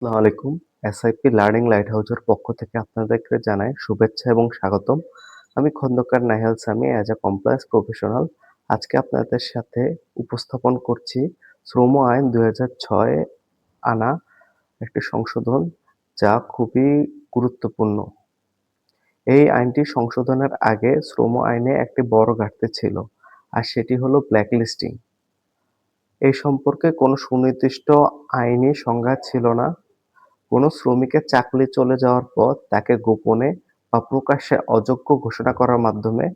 আসসালামু আলাইকুম। SIP learning light হাউসের পক্ষ থেকে আপনাদেরকে জানাই শুভেচ্ছা এবং স্বাগতম। আমি Khandakar Nahiyal Sami as a compliance professional আজকে আপনাদের সাথে উপস্থাপন করছি শ্রম আইন ২০০৬ আনা একটি সংশোধন যা খুবই গুরুত্বপূর্ণ। এই আইনটি সংশোধনের আগে শ্রম আইনে একটি বড় ঘাটতি ছিল, আর সেটি হলো ব্ল্যাকলিস্টিং। এই সম্পর্কে কোনো সুনির্দিষ্ট আইনি সংজ্ঞা ছিল না। কোনো শ্রমিকের চাকরি চলে যাওয়ার পর তাকে গোপনে বা প্রকাশ্যে অযোগ্য ঘোষণা করার মাধ্যমে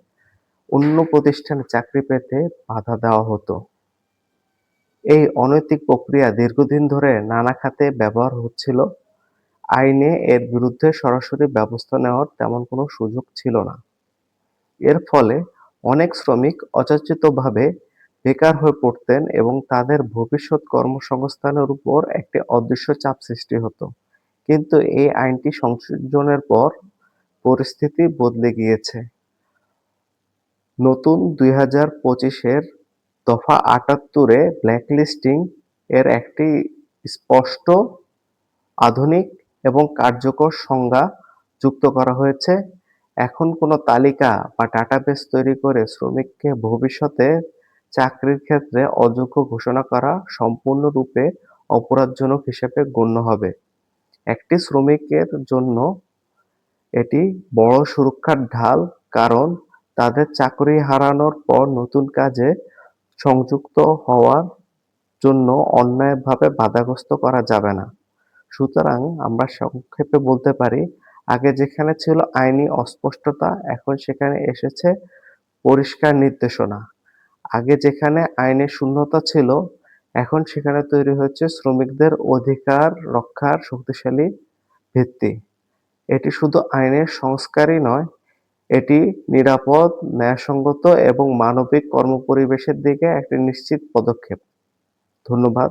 অন্য প্রতিষ্ঠানে চাকরি পেতে বাধা দেওয়া হতো। এই অনৈতিক প্রক্রিয়া দীর্ঘদিন ধরে নানা খাতে ব্যবহার হচ্ছিল। আইনে এর বিরুদ্ধে সরাসরি ব্যবস্থা নেওয়ার তেমন কোনো সুযোগ ছিল না। এর ফলে অনেক শ্রমিক অযাচিতভাবে বেকার হয়ে পড়তেন এবং তাদের ভবিষ্যৎ কর্মসংস্থানের উপর একটি অদৃশ্য চাপ সৃষ্টি হতো। কিন্তু এই আইনটি সংযোজনের পর পরিস্থিতি বদলে গিয়েছে। নতুন ২০২৫-এর দফা ৭৮-এ ব্ল্যাকলিস্টিং এর একটি স্পষ্ট, আধুনিক এবং কার্যকর সংজ্ঞা যুক্ত করা হয়েছে। এখন কোনো তালিকা বা ডাটাবেস তৈরি করে শ্রমিককে ভবিষ্যতে চাকরির ক্ষেত্রে অযোগ্য ঘোষণা করা সম্পূর্ণরূপে অপরাধজনক হিসেবে গণ্য হবে। একটি শ্রমিকের জন্য এটি বড় সুরক্ষার ঢাল, কারণ তাদের চাকরি হারানোর পর নতুন কাজে সংযুক্ত হওয়ার জন্য অন্যায়ভাবে বাধাগ্রস্ত করা যাবে না। সুতরাং আমরা সংক্ষেপে বলতে পারি, আগে যেখানে ছিল আইনি অস্পষ্টতা, এখন সেখানে এসেছে পরিষ্কার নির্দেশনা। আগে যেখানে আইনের শূন্যতা ছিল, এখন সেখানে তৈরি হয়েছে শ্রমিকদের অধিকার রক্ষার শক্তিশালী ভিত্তি। এটি শুধু আইনের সংস্কারই নয়, এটি নিরাপদ, ন্যায়সঙ্গত এবং মানবিক কর্মপরিবেশের দিকে একটি নিশ্চিত পদক্ষেপ। ধন্যবাদ।